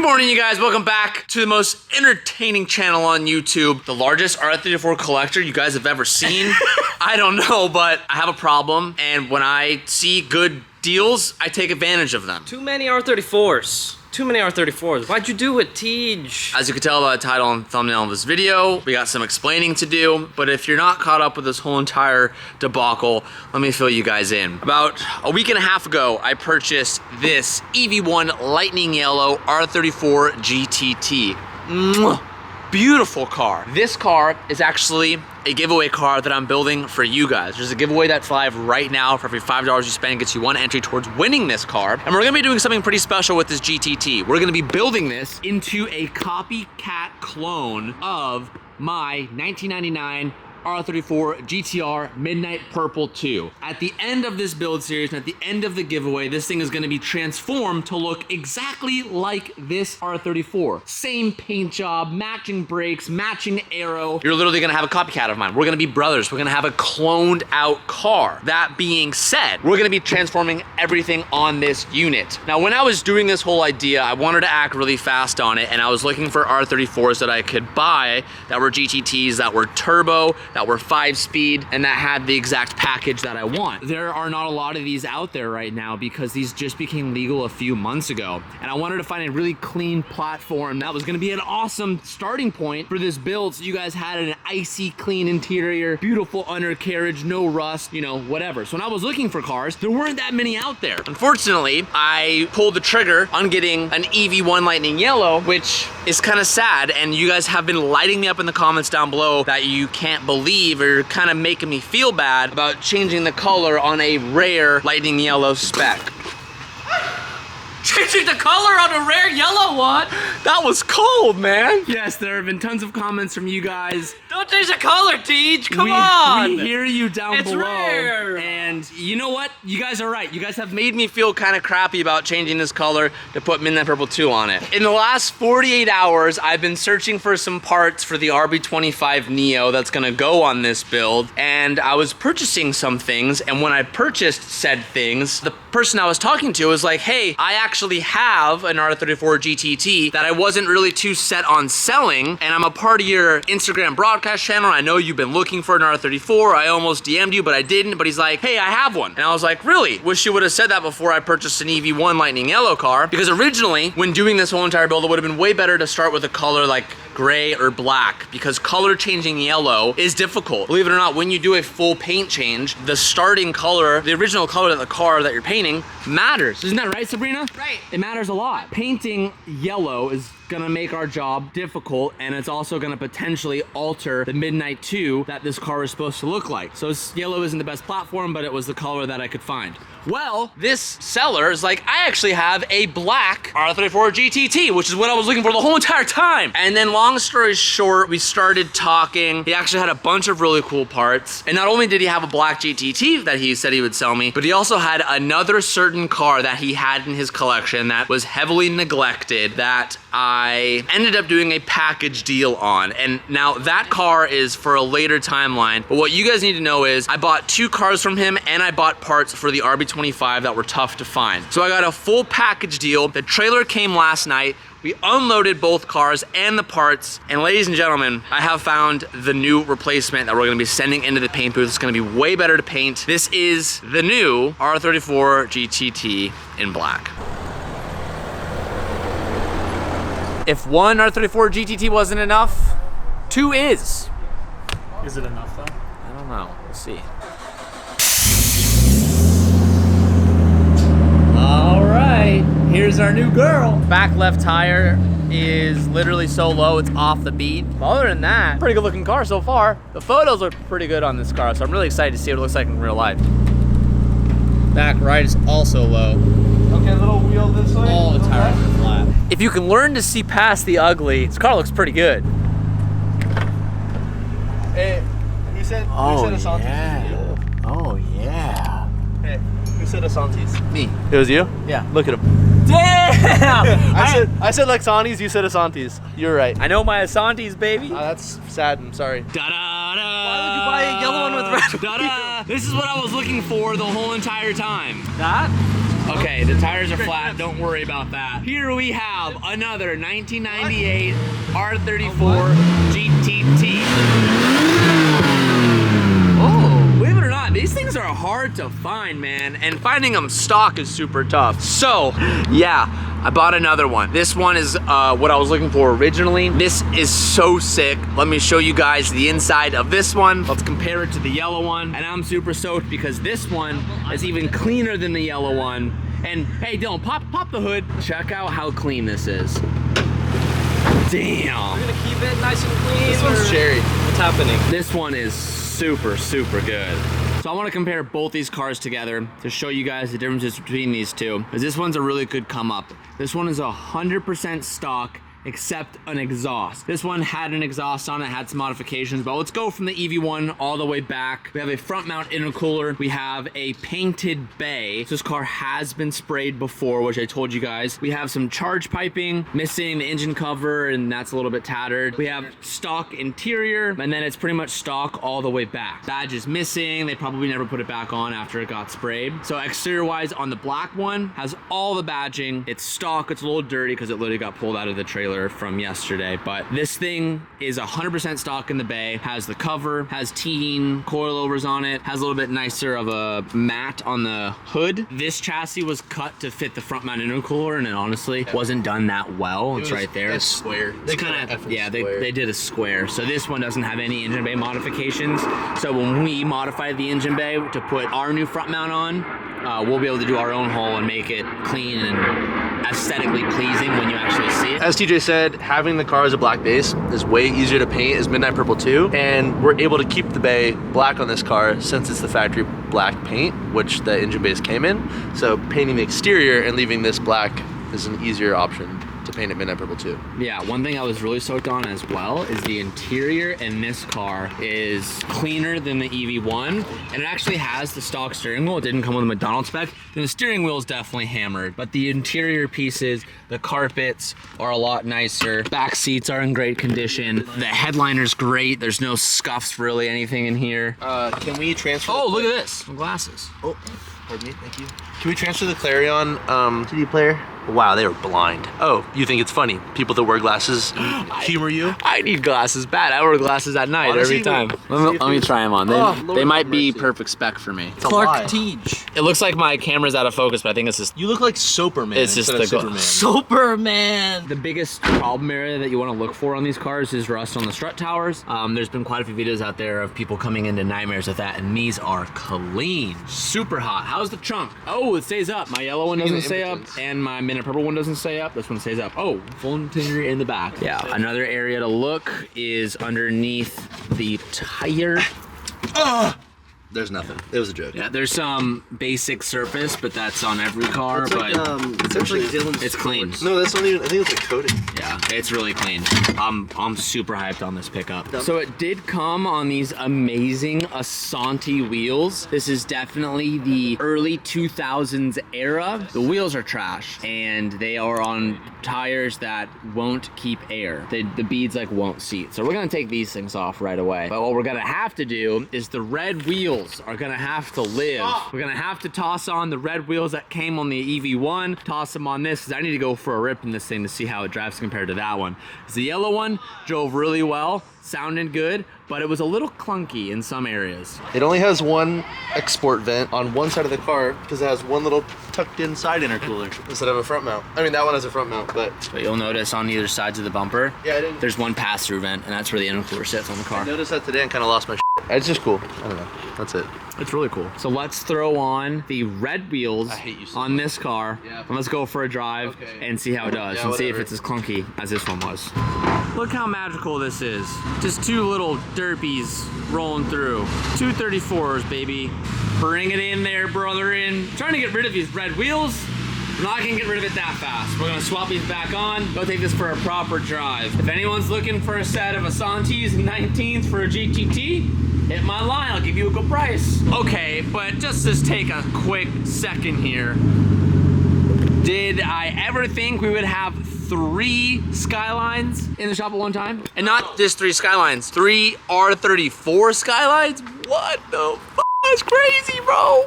Good morning, you guys. Welcome back to the most entertaining channel on YouTube. The largest R34 collector you guys have ever seen. I don't know, but I have a problem. And when I see good deals, I take advantage of them. Too many R34s. Too many R34s. Why'd you do it, Tej? As you can tell by the title and thumbnail of this video, we got some explaining to do, but if you're not caught up with this whole entire debacle, let me fill you guys in. About a week and a half ago, I purchased this EV1 Lightning Yellow R34 GTT. Mwah. Beautiful car. This car is actually a giveaway car that I'm building for you guys. There's a giveaway that's live right now. For every $5 you spend, gets you one entry towards winning this car. And we're gonna be doing something pretty special with this GTT. We're gonna be building this into a copycat clone of my 1999 R34 GTR Midnight Purple 2. At the end of this build series and at the end of the giveaway, this thing is gonna be transformed to look exactly like this R34. Same paint job, matching brakes, matching aero. You're literally gonna have a copycat of mine. We're gonna be brothers. We're gonna have a cloned out car. That being said, we're gonna be transforming everything on this unit. Now, when I was doing this whole idea, I wanted to act really fast on it, and I was looking for R34s that I could buy that were GTTs, that were turbo, that were 5-speed, and that had the exact package that I want. There are not a lot of these out there right now because these just became legal a few months ago. And I wanted to find a really clean platform that was gonna be an awesome starting point for this build, so you guys had an icy clean interior, beautiful undercarriage, no rust, you know, whatever. So when I was looking for cars, there weren't that many out there. Unfortunately, I pulled the trigger on getting an EV1 Lightning Yellow, which is kind of sad, and you guys have been lighting me up in the comments down below that you can't believe, or kind of making me feel bad about changing the color on a rare Lightning Yellow spec. Changing the color on a rare yellow one? That was cold, man. Yes, there have been tons of comments from you guys. Don't change the color, Tej. Come on. We hear you down below. Rare. And you know what? You guys are right. You guys have made me feel kind of crappy about changing this color to put Midnight Purple 2 on it. In the last 48 hours, I've been searching for some parts for the RB25 Neo that's gonna go on this build. And I was purchasing some things, and when I purchased said things, the person I was talking to was like, hey, I actually have an R34 GTT that I wasn't really too set on selling, and I'm a part of your Instagram broadcast channel. I know you've been looking for an R34. I almost DM'd you, but I didn't. But he's like, hey, I have one. And I was like, really? Wish you would have said that before I purchased an EV1 Lightning Yellow car, because originally, when doing this whole entire build, it would have been way better to start with a color like gray or black, because color changing yellow is difficult. Believe it or not, when you do a full paint change, the starting color, the original color of the car that you're painting matters. Isn't that right, Sabrina? Right. It matters a lot. Painting yellow is gonna make our job difficult, and it's also gonna potentially alter the Midnight 2 that this car is supposed to look like. So yellow isn't the best platform, but it was the color that I could find. Well, this seller is like, I actually have a black R34 GTT, which is what I was looking for the whole entire time. And then long story short, we started talking. He actually had a bunch of really cool parts. And not only did he have a black GTT that he said he would sell me, but he also had another certain car that he had in his collection that was heavily neglected that I ended up doing a package deal on. And now that car is for a later timeline. But what you guys need to know is I bought 2 cars from him, and I bought parts for the RB25 that were tough to find. So I got a full package deal. The trailer came last night. We unloaded both cars and the parts, and ladies and gentlemen, I have found the new replacement that we're gonna be sending into the paint booth. It's gonna be way better to paint. This is the new R34 GTT in black. If one R34 GTT wasn't enough, 2 is. Is it enough though? I don't know, we'll see. All right, here's our new girl. Back left tire is literally so low, it's off the beat. But other than that, pretty good looking car so far. The photos look pretty good on this car, so I'm really excited to see what it looks like in real life. Back right is also low. Okay, little wheel this way. All the tires are flat. If you can learn to see past the ugly, this car looks pretty good. Hey, who said Asantes? Yeah. Oh yeah. Hey, who said Asantes? Me. It was you? Yeah. Look at him. Damn! I said Lexanis, you said Asantes. You're right. I know my Asantes, baby. That's sad, I'm sorry. Da-da-da. Why would you buy a yellow one with red Da-da. This is what I was looking for the whole entire time. That? Okay, the tires are flat, don't worry about that. Here we have another 1998 R34 GTT. Oh, believe it or not, these things are hard to find, man, and finding them stock is super tough. So, yeah, I bought another one. This one is what I was looking for originally. This is so sick. Let me show you guys the inside of this one. Let's compare it to the yellow one. And I'm super stoked because this one is even cleaner than the yellow one. And hey, Dylan, pop the hood. Check out how clean this is. Damn. We're gonna keep it nice and clean. This one's cherry. What's happening? This one is super, super good. So I want to compare both these cars together to show you guys the differences between these two. Because this one's a really good come up. This one is 100% stock, except an exhaust. This one had an exhaust on it, had some modifications, but let's go from the EV1 all the way back. We have a front mount intercooler. We have a painted bay. This car has been sprayed before, which I told you guys. We have some charge piping, missing the engine cover, and that's a little bit tattered. We have stock interior, and then it's pretty much stock all the way back. Badge is missing. They probably never put it back on after it got sprayed. So exterior wise on the black one, has all the badging. It's stock, it's a little dirty because it literally got pulled out of the trailer from yesterday, but this thing is 100% stock in the bay, has the cover, has teen coilovers on it, has a little bit nicer of a mat on the hood. This chassis was cut to fit the front mount intercooler, and it honestly wasn't done that well. It's right there. It's square. It's kind of, yeah, they did a square. So this one doesn't have any engine bay modifications. So when we modify the engine bay to put our new front mount on, we'll be able to do our own hole and make it clean and aesthetically pleasing when you actually see it. As TJ said, having the car as a black base is way easier to paint as Midnight Purple 2, and we're able to keep the bay black on this car since it's the factory black paint, which the engine base came in. So painting the exterior and leaving this black is an easier option to paint at Midnight Purple 2. Yeah, one thing I was really stoked on as well is the interior in this car is cleaner than the EV1, and it actually has the stock steering wheel. It didn't come with a McDonald's spec. And the steering wheel is definitely hammered, but the interior pieces, the carpets are a lot nicer. Back seats are in great condition. The headliner's great. There's no scuffs really, anything in here. Can we transfer? Oh, look at this, my glasses. Oh, pardon me, thank you. Can we transfer the Clarion CD player? Wow, they were blind. Oh, you think it's funny? People that wear glasses humor you? I need glasses bad. I wear glasses at night Honestly, every time. Let me try them on. They might be perfect spec for me. Clark Teach. It looks like my camera's out of focus, but I think it's just You look like Superman. It's just instead the of Superman. Superman. the biggest problem area that you want to look for on these cars is rust on the strut towers. There's been quite a few videos out there of people coming into nightmares with that, and these are clean. Super hot. How's the trunk? Oh, it stays up. My yellow one doesn't stay up, and my Midnight Purple one doesn't stay up. This one stays up. Oh, full interior in the back. Yeah, another area to look is underneath the tire. There's nothing. It was a joke. Yeah, there's some basic surface, but that's on every car, It's like, but it's like Dylan's. it's clean. No, that's not even. I think it's like coating. Yeah, it's really clean. I'm super hyped on this pickup. So it did come on these amazing Asante wheels. This is definitely the early 2000s era. The wheels are trash, and they are on tires that won't keep air. The beads like won't seat. So we're gonna take these things off right away. But what we're gonna have to do is the red wheels are gonna have to live. We're gonna have to toss on the red wheels that came on the EV1, toss them on this, because I need to go for a rip in this thing to see how it drives compared to that one. Because the yellow one drove really well, sounded good, but it was a little clunky in some areas. It only has one export vent on one side of the car because it has one little tucked in side intercooler instead of a front mount. I mean, that one has a front mount, but But you'll notice on either sides of the bumper, yeah, I didn't. there's one pass-through vent, and that's where the intercooler sits on the car. I noticed that today and kind of lost my shit. It's just cool. I don't know. That's it. It's really cool. So let's throw on the red wheels I hate you so on much. this car, Yeah. and let's go for a drive Okay. and see how it does, Yeah, and see if whatever. it's as clunky as this one was. Look how magical this is. Just two little derpies rolling through. 234s, baby. Bring it in there, brother. Trying to get rid of these red wheels. I'm not gonna get rid of it that fast. We're gonna swap these back on, go take this for a proper drive. If anyone's looking for a set of Asantes 19s for a GTT, hit my line, I'll give you a good price. Okay, but just take a quick second here. Did I ever think we would have 3 Skylines in the shop at one time? And not just 3 Skylines, 3 R34 Skylines? What the f***? That's crazy, bro.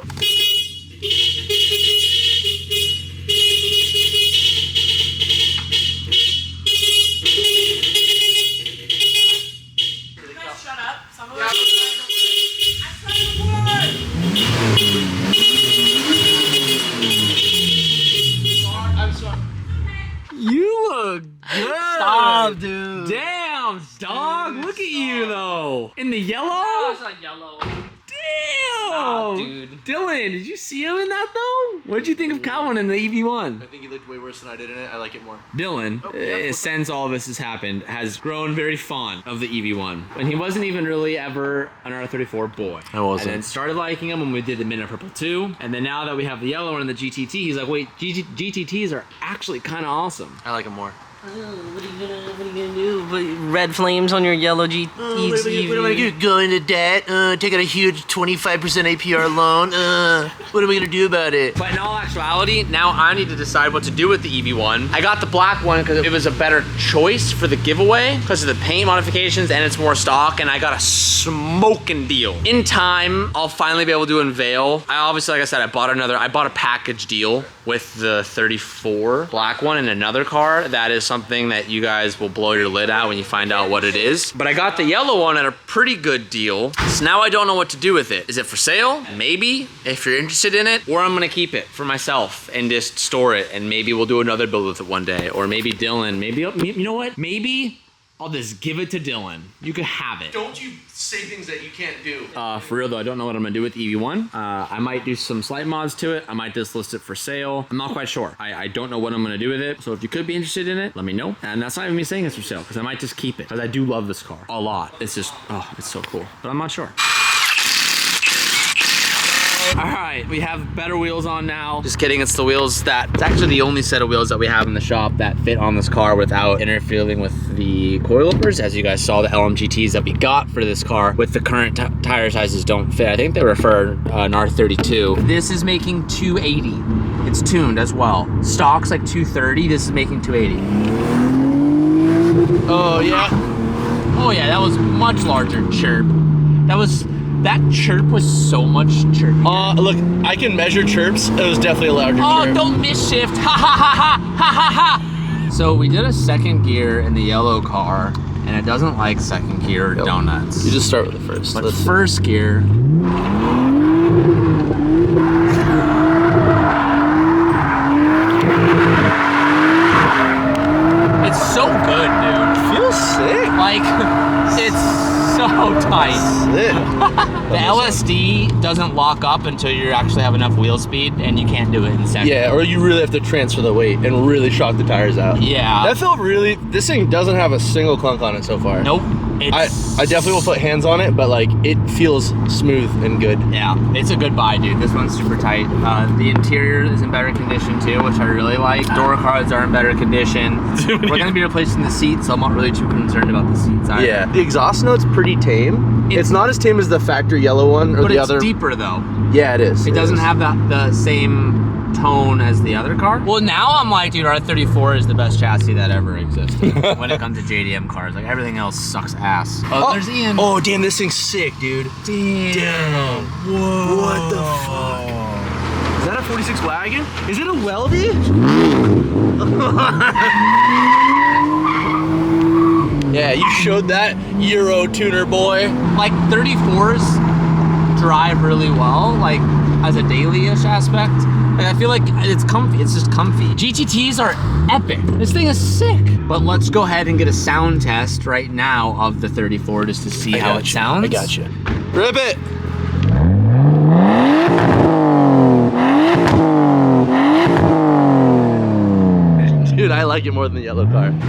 look good. Stop, dude. Damn, dog. Look at you though. In the yellow. Oh, it's not yellow. Damn. Stop, dude. Dylan, did you see him in that though? What did you think of Calvin in the EV1? I think he looked way worse than I did in it. I like it more. Dylan, since all this has happened, has grown very fond of the EV1. And he wasn't even really ever an R34 boy. I wasn't. And then started liking him when we did the Midnight Purple 2. And then now that we have the yellow one and the GTT, he's like, wait, GTTs are actually kind of awesome. I like it more. What are you gonna do? Put red flames on your yellow GT? What am I gonna do? Go into debt? Take out a huge 25% APR loan? What am I gonna do about it? But in all actuality, now I need to decide what to do with the EV1. I got the black one because it was a better choice for the giveaway because of the paint modifications and it's more stock, and I got a smoking deal. In time, I'll finally be able to unveil. I obviously, like I said, I bought a package deal with the 34 black one in another car. That is something that you guys will blow your lid at when you find out what it is. But I got the yellow one at a pretty good deal. So now I don't know what to do with it. Is it for sale? Maybe, if you're interested in it. Or I'm gonna keep it for myself and just store it, and maybe we'll do another build with it one day. Or maybe Dylan, maybe, you know what? Maybe I'll just give it to Dylan. You can have it. Don't you say things that you can't do. For real though, I don't know what I'm gonna do with the EV1. I might do some slight mods to it. I might just list it for sale. I'm not quite sure. I don't know what I'm gonna do with it. So if you could be interested in it, let me know. And that's not even me saying it's for sale, because I might just keep it, because I do love this car a lot. It's just, oh, it's so cool. But I'm not sure. All right, we have better wheels on now. Just kidding, it's the wheels that, it's actually the only set of wheels that we have in the shop that fit on this car without interfering with the coilovers. As you guys saw, the LMGTs that we got for this car with the current tire sizes don't fit. I think they were for an R32. This is making 280. It's tuned as well. Stock's like 230, this is making 280. Oh, yeah? Oh yeah, that was much larger chirp. That chirp was so much chirp. Look, I can measure chirps. It was definitely a larger chirp. Oh, don't miss shift. Ha ha ha ha ha ha ha. So we did a second gear in the yellow car, and it doesn't like second gear donuts. You just start with the first. But first gear. It's so good, dude. It feels sick. Like, it's so tight. Sick. The LSD doesn't lock up until you actually have enough wheel speed, and you can't do it in second. Yeah, or you really have to transfer the weight and really shock the tires out. Yeah. That felt really, this thing doesn't have a single clunk on it so far. Nope. I definitely will put hands on it, but like, it feels smooth and good. Yeah, it's a good buy, dude. This one's super tight. The interior is in better condition too, which I really like. Door cards are in better condition. We're gonna be replacing the seats, so I'm not really too concerned about the seats either. Yeah, the exhaust note's pretty tame. It's not as tame as the factory yellow one or but the it's other. deeper though. Yeah, it is. It doesn't have the same tone as the other car. Well, now I'm like, dude, R34 is the best chassis that ever existed when it comes to JDM cars. Like, everything else sucks ass. Oh, there's Ian. Oh, damn, this thing's sick, dude. Damn. Whoa. What the fuck? Is that a 46 wagon? Is it a Weldy? Yeah, you showed that Euro tuner boy. Like, 34s drive really well, like, as a daily-ish aspect. Like, I feel like it's comfy, it's just comfy. GTTs are epic. This thing is sick. But let's go ahead and get a sound test right now of the 34 just to see how it sounds. I got you. Rip it. Dude, I like it more than the yellow car. Dude,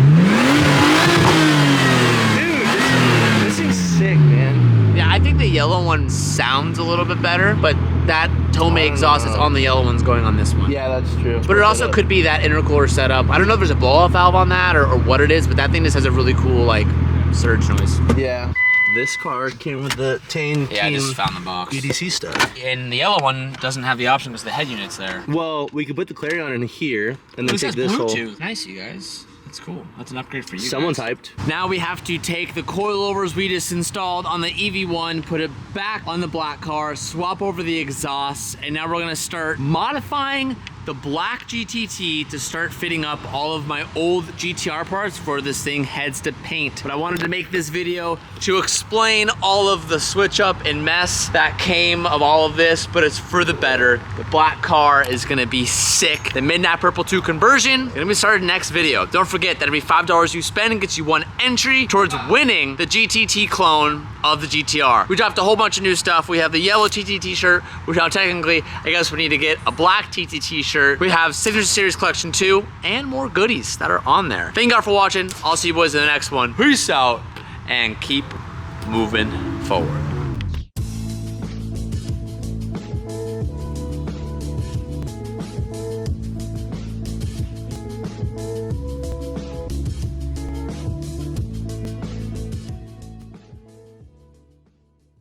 this thing's sick, man. Yeah, I think the yellow one sounds a little bit better, but that Tomei exhaust that's on the yellow one's going on this one. Yeah, that's true. But it also could be that intercooler setup. I don't know if there's a blow-off valve on that or what it is, but that thing just has a really cool, like, surge noise. Yeah. This car came with the Tane Yeah, I just found the box. EDC stuff. And the yellow one doesn't have the option because the head unit's there. Well, we could put the Clarion in here and then take this whole... Nice, you guys. That's cool. That's an upgrade for you Someone's guys. hyped. Now we have to take the coilovers we just installed on the EV1, put it back on the black car, swap over the exhausts, and now we're gonna start modifying the black GTT to start fitting up all of my old GTR parts before this thing heads to paint. But I wanted to make this video to explain all of the switch up and mess that came of all of this, but it's for the better. The black car is gonna be sick. The Midnight Purple 2 conversion gonna be started next video. Don't forget that every $5 you spend gets you 1 entry towards winning the GTT clone of the GTR. We dropped a whole bunch of new stuff. We have the yellow TT t-shirt, which now technically, I guess we need to get a black TT t-shirt. We have Signature Series Collection 2 and more goodies that are on there. Thank you all for watching. I'll see you boys in the next one. Peace out and keep moving forward.